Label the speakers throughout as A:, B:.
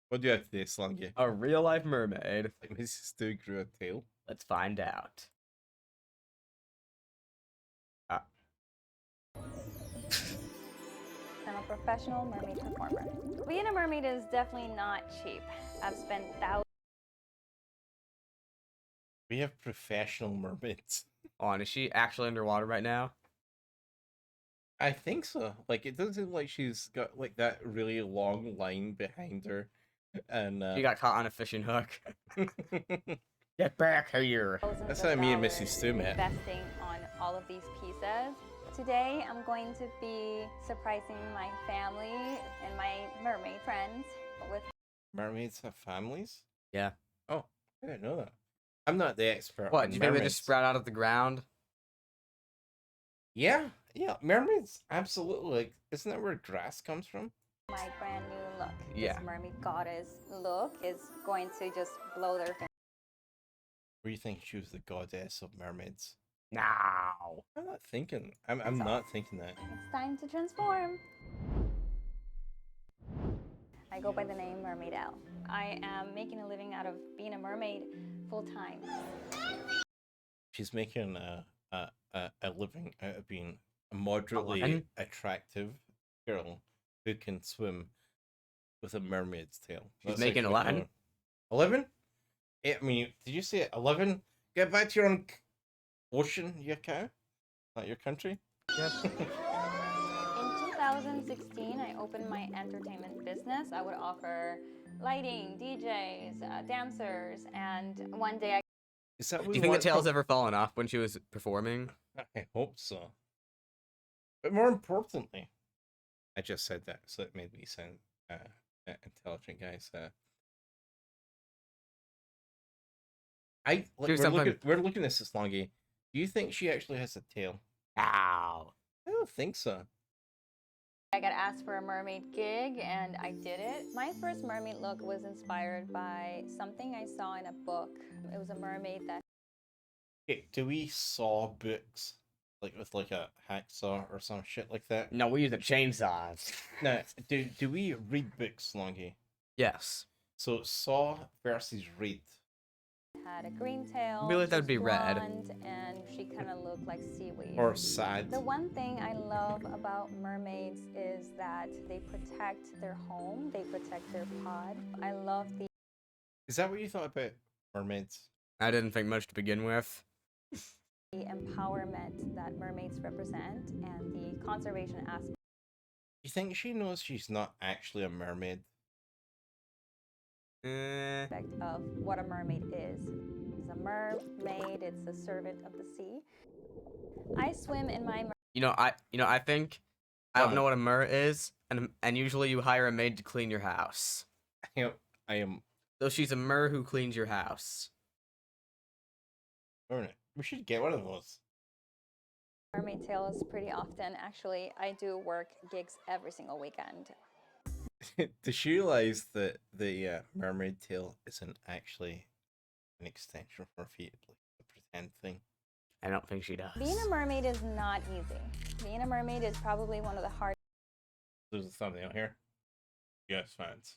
A: What do you have today, Slongi?
B: A real-life mermaid.
A: Like Mrs. Stew grew a tail.
B: Let's find out.
C: I'm a professional mermaid performer. Being a mermaid is definitely not cheap. I've spent thousands.
A: We have professional mermaids.
B: Oh, and is she actually underwater right now?
A: I think so. Like, it doesn't seem like she's got like that really long line behind her, and
B: She got caught on a fishing hook. Get back here.
A: That's
C: of
A: how me and
C: dollars
A: Mrs. Stew met.
C: Investing on all of these pieces. Today, I'm going to be surprising my family and my mermaid friends with.
A: Mermaids have families?
B: Yeah.
A: Oh, I didn't know that. I'm not the expert.
B: What?
A: on
B: Do you think they
A: mermaids.
B: just sprout out of the ground?
A: Yeah, yeah. Mermaids, absolutely. Like, isn't that where grass comes from?
C: My brand new look.
B: Yeah.
C: This mermaid goddess look is going to just blow their fingers.
A: Where you think she was the goddess of mermaids?
B: No.
A: I'm not thinking. I'm not thinking that.
C: It's time to transform. I go by the name Mermaid L. I am making a living out of being a mermaid full time.
A: She's making a living out of being a moderately
B: 11?
A: attractive girl who can swim with a mermaid's tail.
B: She's making 11?
A: 11? I mean, did you say 11? Get back to your own ocean, you cow. Not your country.
B: Yep.
C: In 2016, I opened my entertainment business. I would offer lighting, DJs, dancers, and one day I.
A: Is that
B: Do you think the tail's ever fallen off when she was performing?
A: I hope so. But more importantly, I just said that, so it made me sound intelligent, guys. We're looking at this, Slongi. Do you think she actually has a tail?
B: Ow.
A: I don't think so.
C: I got asked for a mermaid gig and I did it. My first mermaid look was inspired by something I saw in a book. It was a mermaid that.
A: Okay, do we saw books like with like a hacksaw or some shit like that?
B: No, we use a chainsaw.
A: No, do we read books, Slongi?
B: Yes.
A: So saw versus read.
C: Had a green tail.
B: I feel like that'd be red.
C: And she kind of looked like seaweed.
A: Or sad.
C: The one thing I love about mermaids is that they protect their home, they protect their pod. I love the.
A: Is that what you thought about mermaids?
B: I didn't think much to begin with.
C: The empowerment that mermaids represent and the conservation aspect.
A: You think she knows she's not actually a mermaid?
C: Of what a mermaid is. It's a mermaid, it's a servant of the sea. I swim in my
B: I think I don't know what a mer is, and usually you hire a maid to clean your house.
A: I am.
B: So she's a mer who cleans your house.
A: We should get one of those.
C: mermaid tails pretty often. Actually, I do work gigs every single weekend.
A: Does she realize that the mermaid tail isn't actually an extension for her feet, like a pretend thing?
B: I don't think she does.
C: Being a mermaid is not easy. Being a mermaid is probably one of the hardest.
A: There's a thumbnail here. Yes, fans.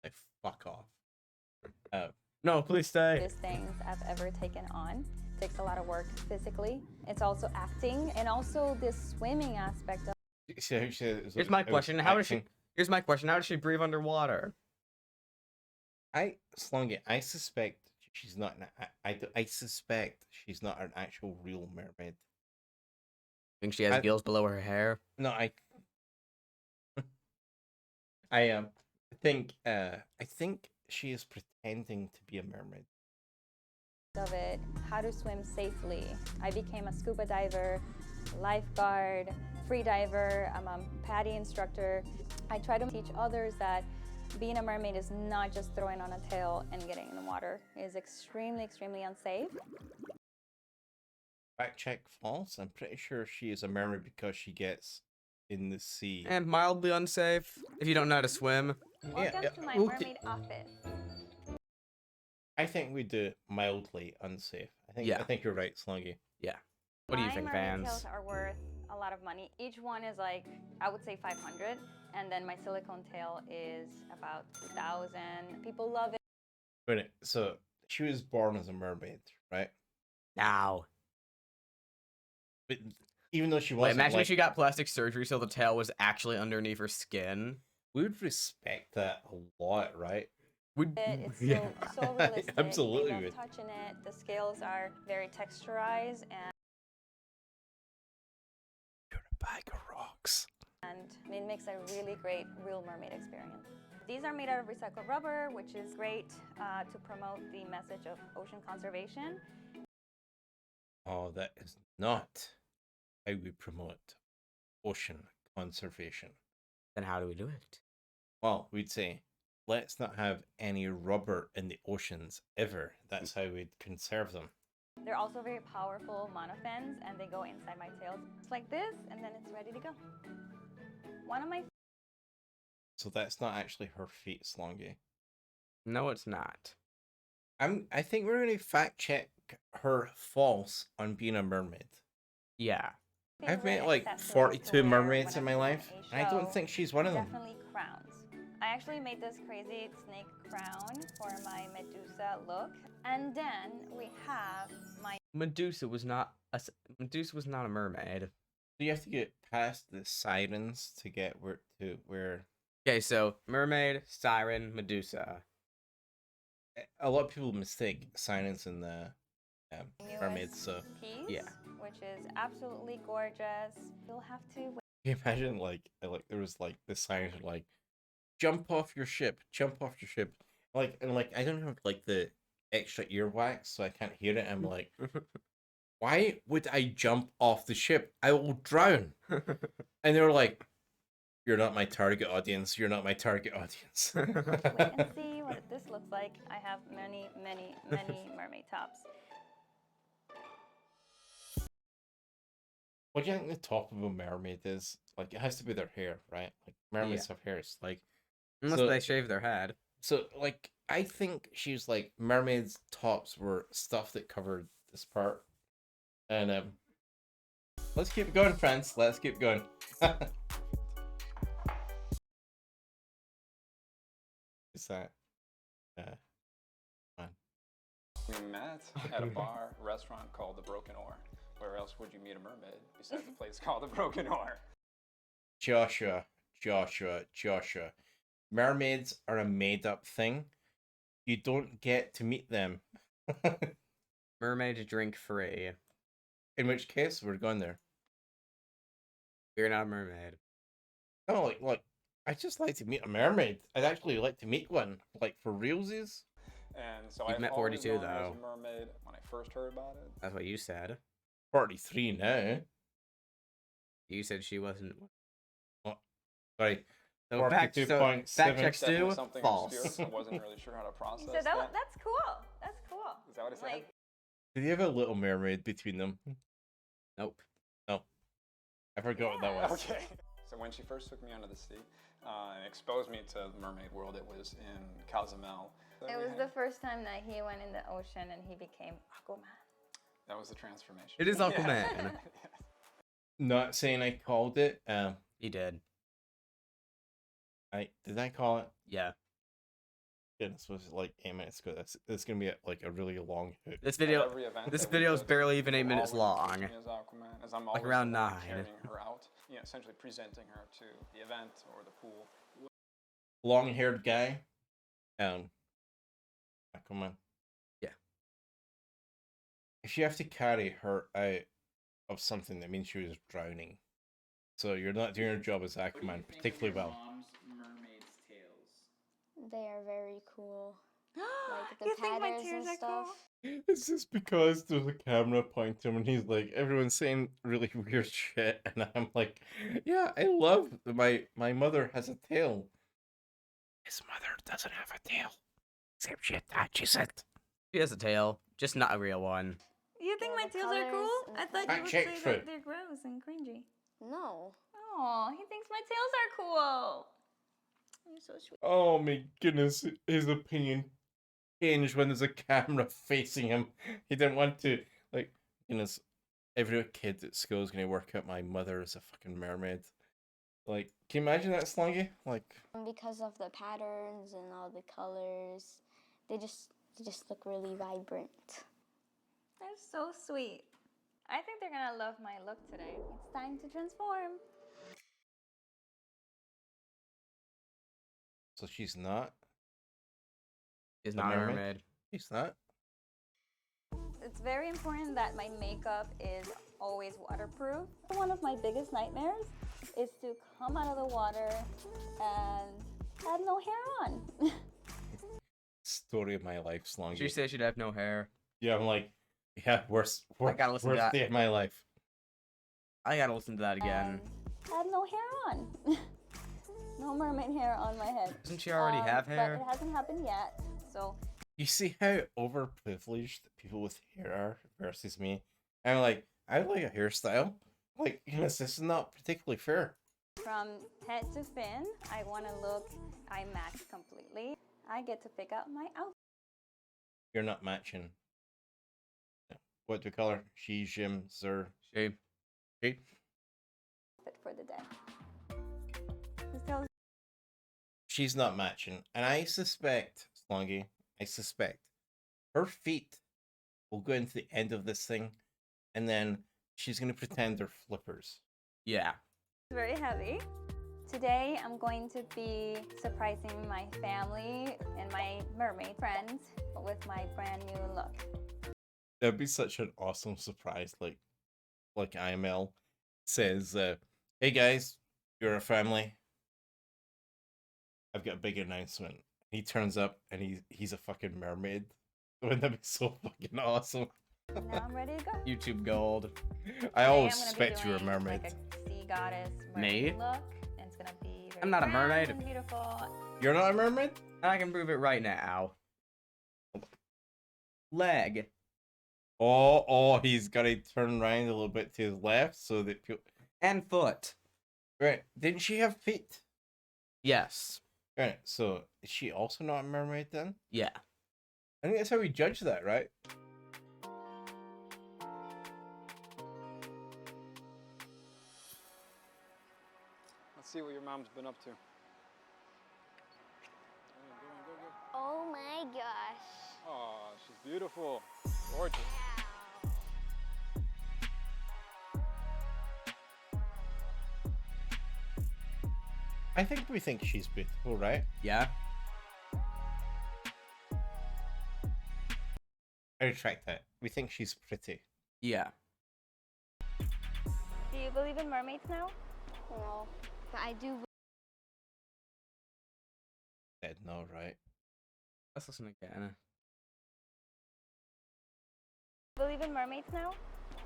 A: Like, fuck off.
B: No, please stay.
C: Things I've ever taken on. It takes a lot of work physically. It's also acting and also this swimming aspect of.
B: Here's my question. Here's my question. How does she breathe underwater?
A: Slongi, I suspect she's not I suspect she's not an actual real mermaid.
B: Think she has gills below her hair?
A: No, I think she is pretending to be a mermaid.
C: Of it, how to swim safely. I became a scuba diver, lifeguard, free diver, I'm a PADI instructor. I try to teach others that being a mermaid is not just throwing on a tail and getting in the water. It is extremely, extremely unsafe.
A: Fact check false. I'm pretty sure she is a mermaid because she gets in the sea.
B: And mildly unsafe if you don't know how to swim.
C: Welcome to my mermaid office.
A: I think we do mildly unsafe. I think you're right, Slongi.
B: Yeah. What do you think,
C: My
B: fans?
C: mermaid tails are worth a lot of money. Each one is like, I would say 500, and then my silicone tail is about 2,000. People love it.
A: Wait a minute, so she was born as a mermaid, right?
B: Now.
A: But even though she
B: Wait,
A: wasn't,
B: imagine
A: like,
B: if she got plastic surgery so the tail was actually underneath her skin.
A: we would respect that a lot, right?
C: It's
B: Yeah.
C: so realistic.
A: Absolutely
C: They love
A: would.
C: touching it. The scales are very texturized,
A: You're a bag of rocks.
C: and it makes a really great real mermaid experience. These are made out of recycled rubber, which is great to promote the message of ocean conservation.
A: Oh, that is not how we promote ocean conservation.
B: Then how do we do it?
A: Well, we'd say, let's not have any rubber in the oceans ever. That's how we'd conserve them.
C: They're also very powerful monofins, and they go inside my tails. It's like this, and then it's ready to go. One of my
A: So that's not actually her feet, Slongi.
B: No, it's not.
A: I think we're gonna fact check her false on being a mermaid.
B: Yeah.
A: I've met
C: favorite
A: like
C: accessories to
A: 42
C: wear
A: mermaids in
C: whenever
A: my
C: I'm on
A: life,
C: a
A: and I don't
C: show,
A: think she's one of them.
C: Definitely crowns. I actually made this crazy snake crown for my Medusa look. And then we have my
B: Medusa was not a mermaid.
A: So you have to get past the sirens to get where
B: Okay, so mermaid, siren, Medusa.
A: a lot of people mistake sirens and the mermaids.
C: newest
A: So
C: piece,
B: Yeah.
C: which is absolutely gorgeous. You'll have to
A: can you imagine like there was like the sirens were like, jump off your ship, like, and like I don't have like the extra earwax, so I can't hear it. I'm like, why would I jump off the ship? I will drown. And they were like, you're not my target audience. You're not my target audience.
C: wait and see what this looks like. I have many, many, many mermaid tops.
A: What do you think the top of a mermaid is? Like, it has to be their hair, right? Like, mermaids have hairs. Like,
B: Unless
A: so,
B: they shave their head.
A: so, like, I think she's like, mermaids' tops were stuff that covered this part. And, let's keep going, friends. Let's keep going. Is that, fun?
D: We met at a bar, restaurant called The Broken Oar. Where else would you meet a mermaid besides a place called The Broken Oar?
A: Joshua. Mermaids are a made-up thing. You don't get to meet them.
B: Mermaid drink free.
A: In which case, we're going there.
B: You're not a mermaid.
A: No, like, I just like to meet a mermaid. I'd actually like to meet one, like, for realsies.
D: And so
B: You've
D: I've
B: met
D: always
B: 42
D: known her as
B: though.
D: a mermaid when I first heard about it.
B: That's what you said.
A: 43 now.
B: You said she wasn't.
A: Sorry.
B: So fact
A: 42.7.
B: check
D: Definitely
B: Stu,
D: something
B: false.
D: obscure. I wasn't really sure how to process
C: So
D: that.
C: that's cool. That's cool.
D: Is that what I said?
C: Like,
A: Did you have a little mermaid between them?
B: Nope.
A: No. I forgot what that was.
D: Okay. So when she first took me onto the sea and exposed me to the mermaid world, it was in Cozumel.
C: it was the first time that he went in the ocean and he became Aquaman.
D: That was the transformation.
B: It is Aquaman.
D: Yeah.
A: Not saying I called it.
B: He did.
A: Did I call it?
B: Yeah.
A: Goodness, was it like 8 minutes ago? That's gonna be like a really long hook.
B: This
D: At
B: video.
D: every event
B: This
D: that we
B: video is
D: go to,
B: barely even 8
D: they're
B: minutes
D: always
B: long.
D: teaching me as Aquaman, as I'm
B: Like
D: always
B: around
D: the one
B: 9.
D: carrying her out, essentially presenting her to the event or the pool.
A: Long-haired guy. Come on.
B: Yeah.
A: If you have to carry her out of something, that means she was drowning. So you're not doing your job as Aquaman particularly well.
E: Mom's mermaid's tails.
F: They are very cool. Like the
C: You think my
F: patterns
C: tears
F: and
C: are
F: stuff.
C: cool?
A: It's just because there's a camera pointing him and he's like, everyone's saying really weird shit, and I'm like, yeah, I love my mother has a tail. His mother doesn't have a tail. Except she attaches it.
B: She has a tail, just not a real one.
C: You think
F: Yeah,
C: my
F: the
C: tails are
F: colours
C: cool?
F: and
C: I thought
A: I
C: you would
A: checked
C: say
A: for-
C: that they're gross and cringy.
F: No.
C: Oh, he thinks my tails are cool. You're so sweet.
A: Oh my goodness, his opinion changed when there's a camera facing him. He didn't want to, like, goodness. every kid at school is gonna work out my mother is a fucking mermaid. Like, can you imagine that, Slongi? Like,
F: Because of the patterns and all the colors, they just look really vibrant.
C: They're so sweet. I think they're gonna love my look today. It's time to transform.
A: so she's not
B: Is
A: a
B: not a
A: mermaid?
B: mermaid.
A: She's not.
C: It's very important that my makeup is always waterproof. One of my biggest nightmares is to come out of the water and have no hair on.
A: Story of my life, Slongi.
B: She said she'd have no hair.
A: Yeah, I'm like, yeah, worst
B: gotta listen to that.
A: day of my life.
B: I gotta listen to that again.
C: And have no hair on. No mermaid hair on my head.
B: Doesn't she already have hair?
C: But it hasn't happened yet, so
A: You see how overprivileged people with hair are versus me? I'm like, I like a hairstyle. Like, this is not particularly fair.
C: from head to fin, I want to look, I match completely. I get to pick out my outfit
A: You're not matching. What do we call her? She, Jim, Zer,
B: She.
A: she?
C: for the day. This tells
A: She's not matching. And I suspect, Slongi, I suspect her feet will go into the end of this thing and then she's going to pretend they're flippers.
B: Yeah.
C: very heavy. Today I'm going to be surprising my family and my mermaid friends with my brand new look.
A: That'd be such an awesome surprise. Like IML says, hey guys, you're a family. I've got a big announcement. He turns up and he's a fucking mermaid. Wouldn't that be so fucking awesome?
C: Now I'm ready to go.
B: YouTube gold.
A: I
C: Today
A: always
C: I'm gonna be
A: suspect you were a
C: doing,
A: mermaid.
C: Like a sea goddess
B: Me?
C: mermaid look. And it's gonna be very
B: I'm not a
C: grand
B: mermaid.
C: and beautiful.
A: You're not a mermaid?
B: I can prove it right now. Leg.
A: Oh, he's got to turn around a little bit to his left so that people...
B: And foot.
A: Right, didn't she have feet?
B: Yes.
A: Right, so is she also not a mermaid then?
B: Yeah.
A: I think that's how we judge that, right?
D: Let's see what your mom's been up to.
F: Oh my gosh.
D: Oh, she's beautiful. Gorgeous.
A: I think we think she's beautiful, right?
B: Yeah.
A: I retract that. We think she's pretty.
B: Yeah.
C: Do you believe in mermaids now?
F: No, but I do.
A: Said no, right?
B: Let's listen again.
C: Believe in mermaids now?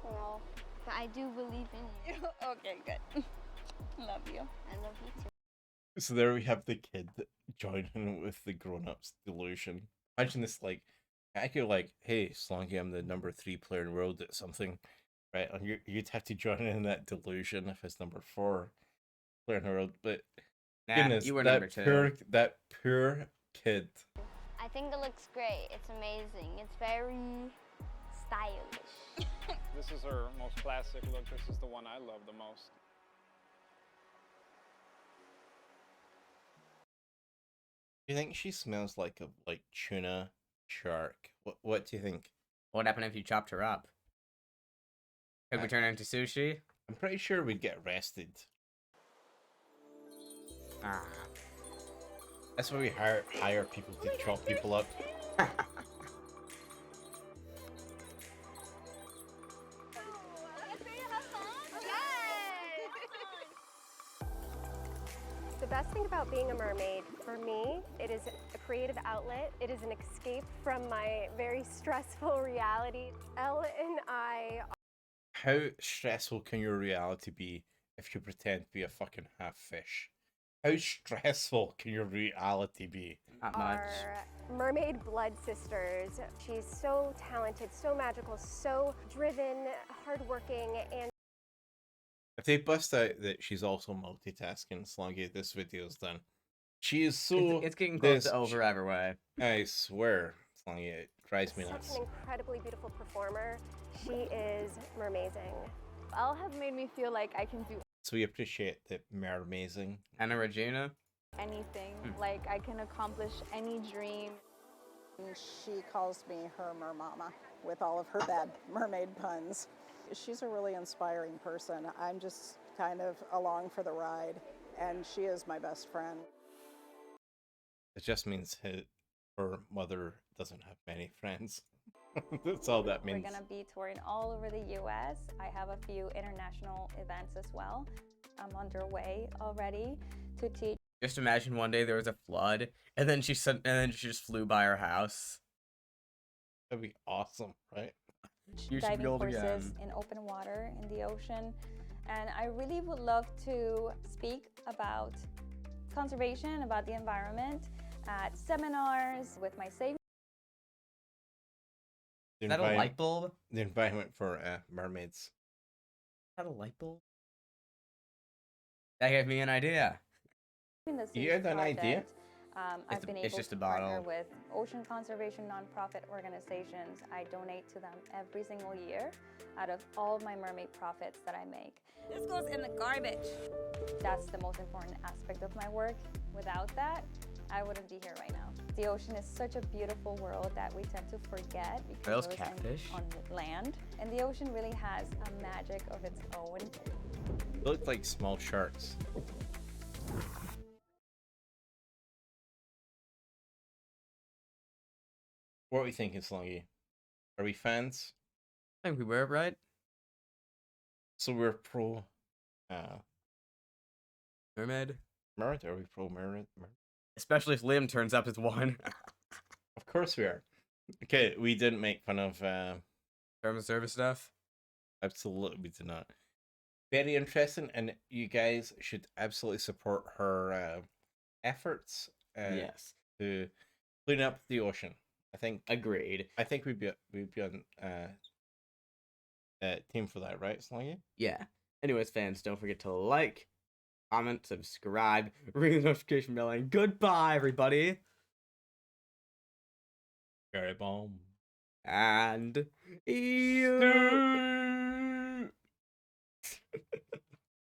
F: No, but I do believe in you.
C: Okay, good. Love you.
F: I love you too.
A: So there we have the kid joining with the grown-ups delusion. Imagine this, like, I could like, hey, Slongi, I'm the number 3 player in the world at something, right? And you'd have to join in that delusion if it's number 4 player in the world. But
B: Nah,
A: goodness,
B: you were
A: that
B: number 2.
A: that poor kid.
F: I think it looks great. It's amazing. It's very stylish.
D: This is her most classic look. This is the one I love the most.
A: Do you think she smells like a tuna shark? What do you think?
B: What would happen if you chopped her up? Could we turn her into sushi?
A: I'm pretty sure we'd get arrested.
B: Ah.
A: That's why we hire people to chop people up.
G: The best thing about being a mermaid, for me, it is a creative outlet. It is an escape from my very stressful reality. Elle and I...
A: How stressful can your reality be if you pretend to be a fucking half fish? How stressful can your reality be?
B: Not much.
G: are mermaid blood sisters. She's so talented, so magical, so driven, hardworking, and
A: If they bust out that she's also multitasking, Slongi, this video's done. She is so...
B: It's getting close
A: this-
B: to over every way.
A: I swear. Slongi. It drives me
G: Such
A: nuts.
G: an incredibly beautiful performer. She is mermazing.
H: Elle have made me feel like I can do
A: So we appreciate the Mermaid.
B: Anna Regina.
H: anything. Like I can accomplish any dream.
I: She calls me her mermama with all of her bad mermaid puns. She's a really inspiring person. I'm just kind of along for the ride, and she is my best friend.
A: It just means her mother doesn't have many friends. That's all that means.
C: We're gonna be touring all over the US. I have a few international events as well. I'm underway already to teach.
B: Just imagine one day there was a flood, and then she just flew by our house.
A: That'd be awesome, right?
B: You should
C: diving
B: build
C: courses
B: again.
C: in open water in the ocean. And I really would love to speak about conservation, about the environment at seminars with my safe.
A: The
B: Is that a light bulb?
A: The environment for mermaids.
B: Is that a light bulb? That gave me an idea.
C: In the
A: You had an idea?
C: I've been
B: it's
C: able
B: just
C: to
B: a
C: partner
B: bottle.
C: with ocean conservation nonprofit organizations. I donate to them every single year out of all of my mermaid profits that I make. This goes in the garbage. That's the most important aspect of my work. Without that, I wouldn't be here right now. The ocean is such a beautiful world that we tend to forget because
B: those
C: we're
B: catfish?
C: on land. And the ocean really has a magic of its own.
A: They look like small sharks. What are we thinking, Slongi? Are we fans?
B: I think we were right.
A: So we're pro
B: Mermaid.
A: Mermaid? Are we pro Mermaid?
B: Especially if Liam turns up as one.
A: Of course we are. Okay, we didn't make fun of
B: Terms of service stuff.
A: absolutely we did not. Very interesting, and you guys should absolutely support her efforts
B: Yes.
A: to clean up the ocean.
B: Agreed.
A: I think we'd be on team for that, right, Slongi?
B: Yeah. Anyways, fans, don't forget to like, comment, subscribe, ring the notification bell, and goodbye, everybody.
A: Very bomb.
B: And you.